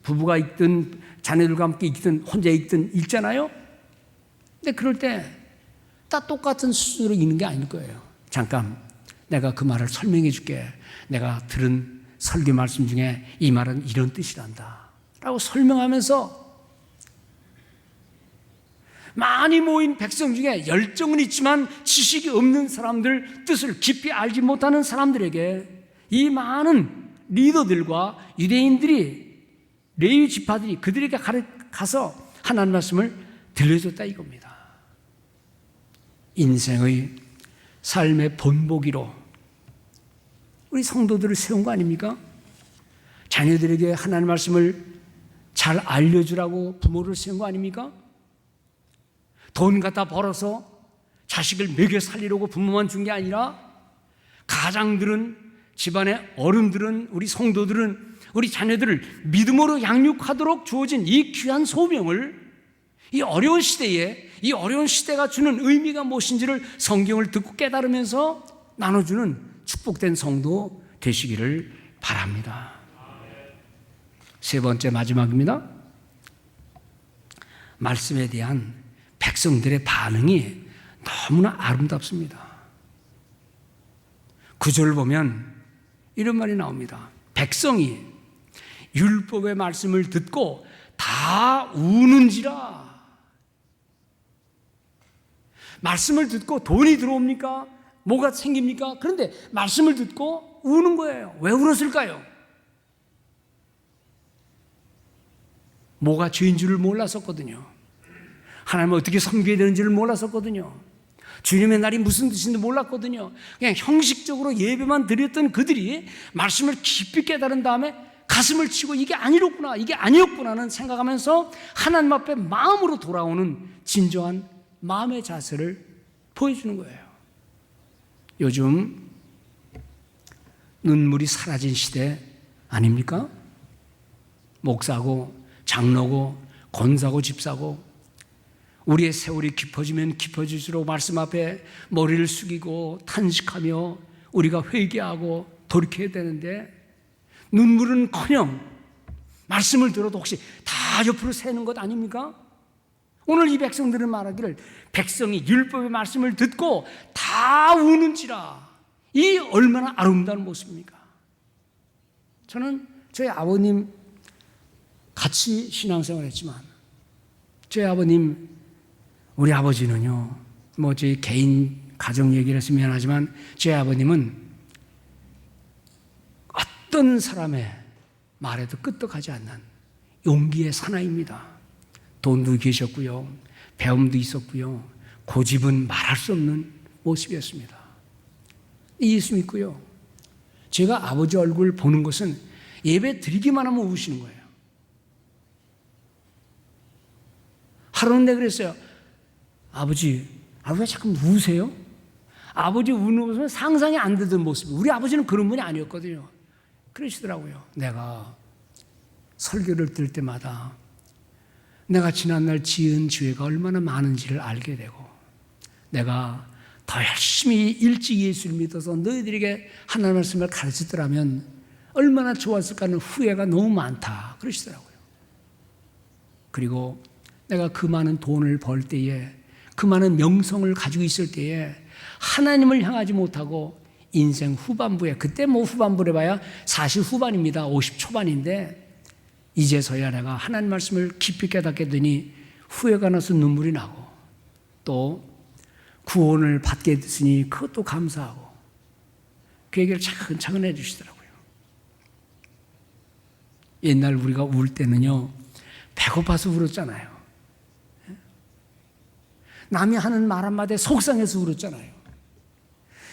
부부가 있든 자녀들과 함께 있든 혼자 있든 읽잖아요. 근데 그럴 때 다 똑같은 수준으로 읽는 게 아닐 거예요. 잠깐 내가 그 말을 설명해 줄게. 내가 들은 설교 말씀 중에 이 말은 이런 뜻이란다 라고 설명하면서 많이 모인 백성 중에 열정은 있지만 지식이 없는 사람들, 뜻을 깊이 알지 못하는 사람들에게 이 많은 리더들과 유대인들이, 레위 지파들이 그들에게 가서 하나님 말씀을 들려줬다 이겁니다. 인생의 삶의 본보기로 우리 성도들을 세운 거 아닙니까? 자녀들에게 하나님 말씀을 잘 알려주라고 부모를 세운 거 아닙니까? 돈 갖다 벌어서 자식을 먹여 살리려고 부모만 준 게 아니라 가장들은, 집안의 어른들은, 우리 성도들은 우리 자녀들을 믿음으로 양육하도록 주어진 이 귀한 소명을 이 어려운 시대에, 이 어려운 시대가 주는 의미가 무엇인지를 성경을 듣고 깨달으면서 나눠주는 축복된 성도 되시기를 바랍니다. 세 번째, 마지막입니다. 말씀에 대한 백성들의 반응이 너무나 아름답습니다. 9절 보면 이런 말이 나옵니다. 백성이 율법의 말씀을 듣고 다 우는지라. 말씀을 듣고 돈이 들어옵니까? 뭐가 생깁니까? 그런데 말씀을 듣고 우는 거예요. 왜 울었을까요? 뭐가 죄인 줄을 몰랐었거든요. 하나님을 어떻게 섬겨야 되는지를 몰랐었거든요. 주님의 날이 무슨 뜻인지 몰랐거든요. 그냥 형식적으로 예배만 드렸던 그들이 말씀을 깊이 깨달은 다음에 가슴을 치고 이게 아니었구나, 이게 아니었구나는 생각하면서 하나님 앞에 마음으로 돌아오는 진정한 마음의 자세를 보여주는 거예요. 요즘 눈물이 사라진 시대 아닙니까? 목사고 장로고 권사고 집사고 우리의 세월이 깊어지면 깊어질수록 말씀 앞에 머리를 숙이고 탄식하며 우리가 회개하고 돌이켜야 되는데 눈물은커녕 말씀을 들어도 혹시 다 옆으로 새는 것 아닙니까? 오늘 이 백성들은 말하기를 백성이 율법의 말씀을 듣고 다 우는지라. 이 얼마나 아름다운 모습입니까? 저는 저희 아버님 같이 신앙생활 했지만 저희 아버님, 우리 아버지는요, 뭐 저희 개인 가정 얘기를 해서 미안하지만 저희 아버님은 어떤 사람의 말에도 끄떡하지 않는 용기의 사나이입니다. 돈도 계셨고요, 배움도 있었고요, 고집은 말할 수 없는 모습이었습니다. 예수 믿고요, 제가 아버지 얼굴 보는 것은 예배 드리기만 하면 우시는 거예요. 하루는 내가 그랬어요. 아버지 왜 자꾸 우세요? 아버지 우는 모습은 상상이 안 되던 모습. 우리 아버지는 그런 분이 아니었거든요. 그러시더라고요. 내가 설교를 들을 때마다 내가 지난날 지은 죄가 얼마나 많은지를 알게 되고, 내가 더 열심히 일찍 예수를 믿어서 너희들에게 하나님의 말씀을 가르치더라면 얼마나 좋았을까 하는 후회가 너무 많다 그러시더라고요. 그리고 내가 그 많은 돈을 벌 때에, 그 많은 명성을 가지고 있을 때에 하나님을 향하지 못하고 인생 후반부에, 그때 뭐 후반부래 봐야 40 후반입니다. 50 초반인데 이제서야 내가 하나님 말씀을 깊이 깨닫게 되니 후회가 나서 눈물이 나고, 또 구원을 받게 됐으니 그것도 감사하고, 그 얘기를 차근차근 해주시더라고요. 옛날 우리가 울 때는요, 배고파서 울었잖아요. 남이 하는 말 한마디에 속상해서 울었잖아요.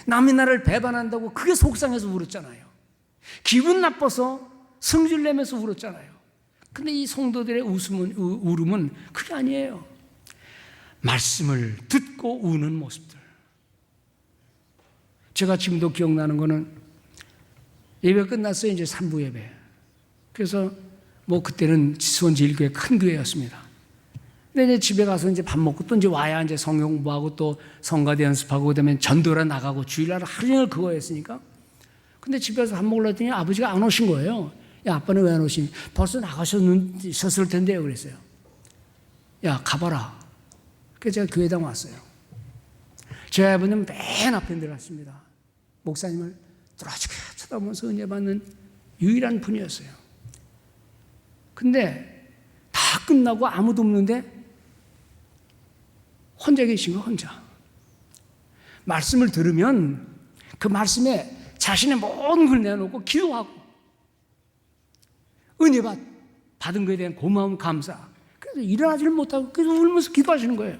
남이 나를 배반한다고 그게 속상해서 울었잖아요. 기분 나빠서 성질 내면서 울었잖아요. 근데 이 성도들의 울음은 그게 아니에요. 말씀을 듣고 우는 모습들. 제가 지금도 기억나는 거는, 예배 끝났어요. 이제 3부 예배. 그래서 뭐 그때는 지수원제일교회 큰 교회였습니다. 근데 이제 집에 가서 이제 밥 먹고 또 이제 와야 이제 성경 공부하고 또 성가대 연습하고, 그다음에 전도라 나가고, 주일날 하루 종일 그거 했으니까. 근데 집에서 밥 먹으려 했더니 아버지가 안 오신 거예요. 야, 아빠는 왜 안 오시니? 벌써 나가셨을 텐데요. 그랬어요. 야, 가봐라. 그래서 제가 교회당 왔어요. 제 아버님은 맨 앞에 들어갔습니다. 목사님을 뚫어지게 쳐다보면서 은혜 받는 유일한 분이었어요. 근데 다 끝나고 아무도 없는데 혼자 계신 거, 혼자. 말씀을 들으면 그 말씀에 자신의 모든 걸 내놓고 기도하고, 은혜 받은 것에 대한 고마움, 감사. 그래서 일어나지를 못하고 계속 울면서 기도하시는 거예요.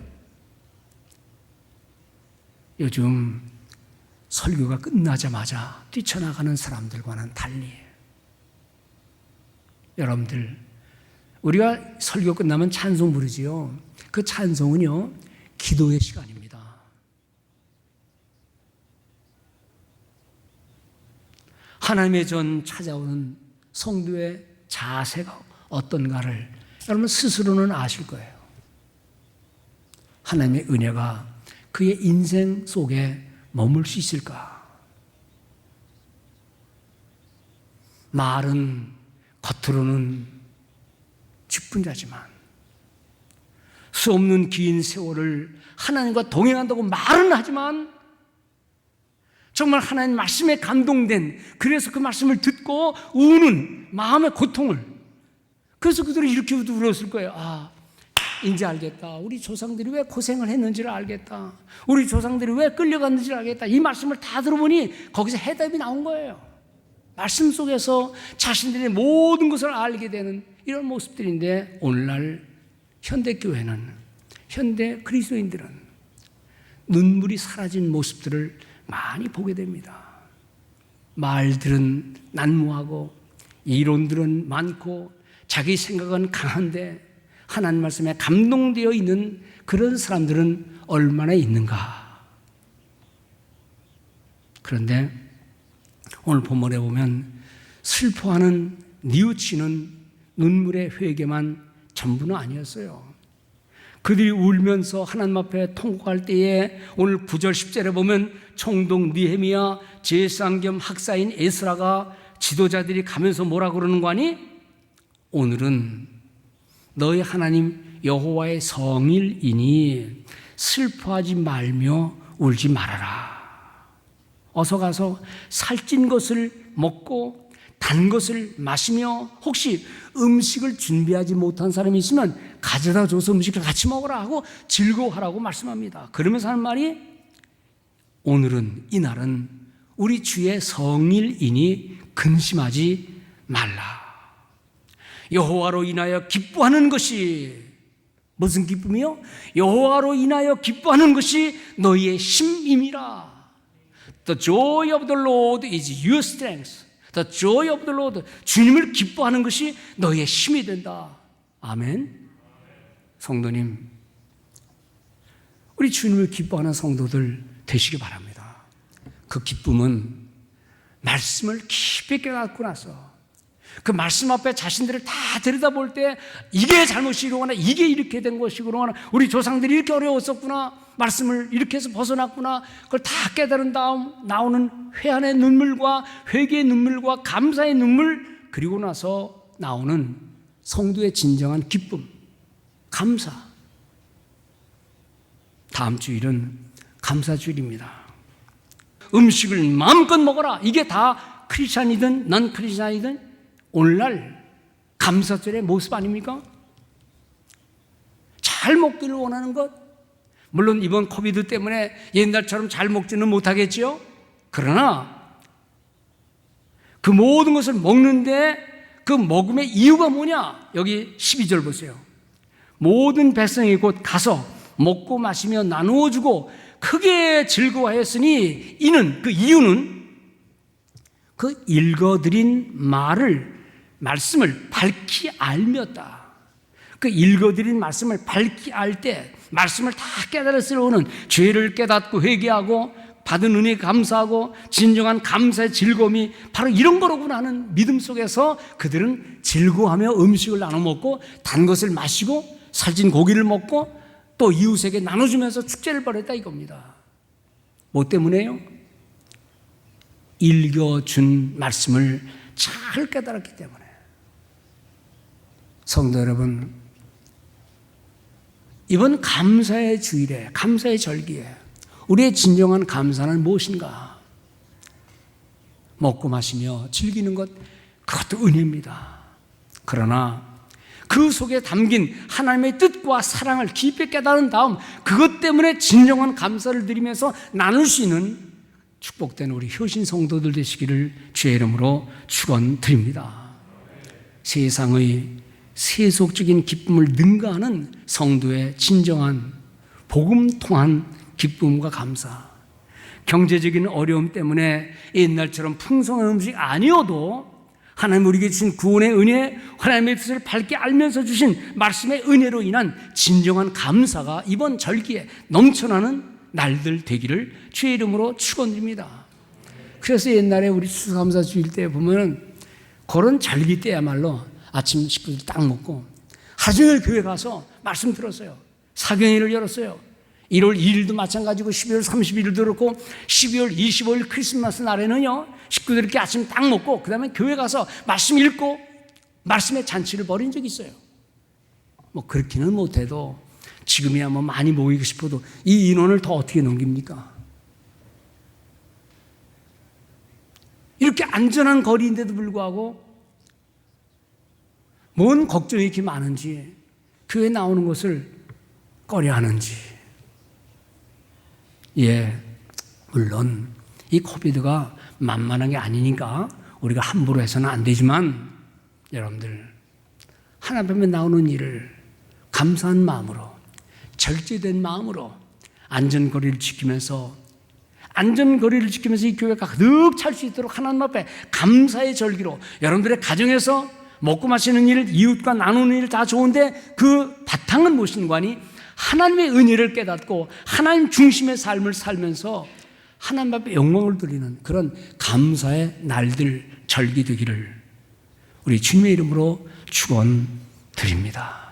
요즘 설교가 끝나자마자 뛰쳐나가는 사람들과는 달리, 여러분들, 우리가 설교 끝나면 찬송 부르지요. 그 찬송은요, 기도의 시간입니다. 하나님의 전 찾아오는 성도의 자세가 어떤가를 여러분 스스로는 아실 거예요. 하나님의 은혜가 그의 인생 속에 머물 수 있을까? 말은 겉으로는 직분자지만 수 없는 긴 세월을 하나님과 동행한다고 말은 하지만, 정말 하나님 말씀에 감동된, 그래서 그 말씀을 듣고 우는 마음의 고통을, 그래서 그들이 이렇게 울었을 거예요. 아, 이제 알겠다. 우리 조상들이 왜 고생을 했는지를 알겠다. 우리 조상들이 왜 끌려갔는지를 알겠다. 이 말씀을 다 들어보니 거기서 해답이 나온 거예요. 말씀 속에서 자신들의 모든 것을 알게 되는 이런 모습들인데, 오늘날 현대교회는, 현대 그리스도인들은 눈물이 사라진 모습들을 많이 보게 됩니다. 말들은 난무하고 이론들은 많고 자기 생각은 강한데 하나님 말씀에 감동되어 있는 그런 사람들은 얼마나 있는가. 그런데 오늘 본문에 보면 슬퍼하는, 뉘우치는 눈물의 회개만 전부는 아니었어요. 그들이 울면서 하나님 앞에 통곡할 때에 오늘 9절 10절에 보면 총독 느헤미야, 제사장 겸 학사인 에스라가, 지도자들이 가면서 뭐라 그러는 거 아니? 오늘은 너희 하나님 여호와의 성일이니 슬퍼하지 말며 울지 말아라. 어서 가서 살찐 것을 먹고 단 것을 마시며, 혹시 음식을 준비하지 못한 사람이 있으면 가져다 줘서 음식을 같이 먹으라 하고 즐거워하라고 말씀합니다. 그러면서 하는 말이, 오늘은, 이날은 우리 주의 성일이니 근심하지 말라. 여호와로 인하여 기뻐하는 것이, 무슨 기쁨이요? 여호와로 인하여 기뻐하는 것이 너희의 힘임이라. The joy of the Lord is your strength. The joy of the Lord. 주님을 기뻐하는 것이 너희의 힘이 된다. 아멘. 성도님, 우리 주님을 기뻐하는 성도들 되시기 바랍니다. 그 기쁨은 말씀을 깊이 깨닫고 나서 그 말씀 앞에 자신들을 다 들여다볼 때 이게 잘못이로구나, 이게 이렇게 된 것이구나, 우리 조상들이 이렇게 어려웠었구나, 말씀을 이렇게 해서 벗어났구나, 그걸 다 깨달은 다음 나오는 회한의 눈물과 회개의 눈물과 감사의 눈물, 그리고 나서 나오는 성도의 진정한 기쁨, 감사. 다음 주일은 감사주일입니다. 음식을 마음껏 먹어라. 이게 다 크리스찬이든 넌 크리스찬이든 오늘날 감사절의 모습 아닙니까? 잘 먹기를 원하는 것. 물론 이번 코비드 때문에 옛날처럼 잘 먹지는 못하겠지요. 그러나 그 모든 것을 먹는데 그 먹음의 이유가 뭐냐? 여기 12절 보세요. 모든 백성이 곧 가서 먹고 마시며 나누어 주고 크게 즐거워하였으니 이는, 그 이유는 그 읽어드린 말씀을 밝히 알미었다. 그 읽어드린 말씀을 밝히 알 때 말씀을 다 깨달았으려는 죄를 깨닫고 회개하고 받은 은혜에 감사하고 진정한 감사의 즐거움이 바로 이런 거로구나 하는 믿음 속에서 그들은 즐거워하며 음식을 나눠 먹고 단 것을 마시고 살찐 고기를 먹고 또 이웃에게 나눠주면서 축제를 벌였다 이겁니다. 뭐 때문에요? 읽어준 말씀을 잘 깨달았기 때문에. 성도 여러분, 이번 감사의 주일에, 감사의 절기에 우리의 진정한 감사는 무엇인가? 먹고 마시며 즐기는 것, 그것도 은혜입니다. 그러나 그 속에 담긴 하나님의 뜻과 사랑을 깊이 깨달은 다음 그것 때문에 진정한 감사를 드리면서 나눌 수 있는 축복된 우리 효신 성도들 되시기를 주의 이름으로 축원드립니다. 세상의 세속적인 기쁨을 능가하는 성도의 진정한 복음 통한 기쁨과 감사, 경제적인 어려움 때문에 옛날처럼 풍성한 음식 아니어도 하나님 우리에게 주신 구원의 은혜, 하나님의 뜻을 밝게 알면서 주신 말씀의 은혜로 인한 진정한 감사가 이번 절기에 넘쳐나는 날들 되기를 주의 이름으로 축원드립니다. 그래서 옛날에 우리 추수감사 주일 때 보면은 그런 절기 때야말로 아침 식구들 딱 먹고 하루 종일 교회 가서 말씀 들었어요. 사경회를 열었어요. 1월 2일도 마찬가지고 12월 31일도 그렇고 12월 25일 크리스마스 날에는요, 식구들 이렇게 아침 딱 먹고 그 다음에 교회 가서 말씀 읽고 말씀의 잔치를 벌인 적이 있어요. 뭐 그렇게는 못해도 지금이야 뭐 많이 모이고 싶어도 이 인원을 더 어떻게 넘깁니까? 이렇게 안전한 거리인데도 불구하고 뭔 걱정이 이렇게 많은지, 교회 나오는 것을 꺼려하는지. 예, 물론 이 코비드가 만만한 게 아니니까 우리가 함부로 해서는 안 되지만 여러분들 하나님 앞에 나오는 일을 감사한 마음으로, 절제된 마음으로 안전거리를 지키면서 이 교회가 가득 찰 수 있도록 하나님 앞에 감사의 절기로 여러분들의 가정에서 먹고 마시는 일, 이웃과 나누는 일 다 좋은데 그 바탕은 무엇인가 하니 하나님의 은혜를 깨닫고 하나님 중심의 삶을 살면서 하나님 앞에 영광을 드리는 그런 감사의 날들, 절기 되기를 우리 주님의 이름으로 축원드립니다.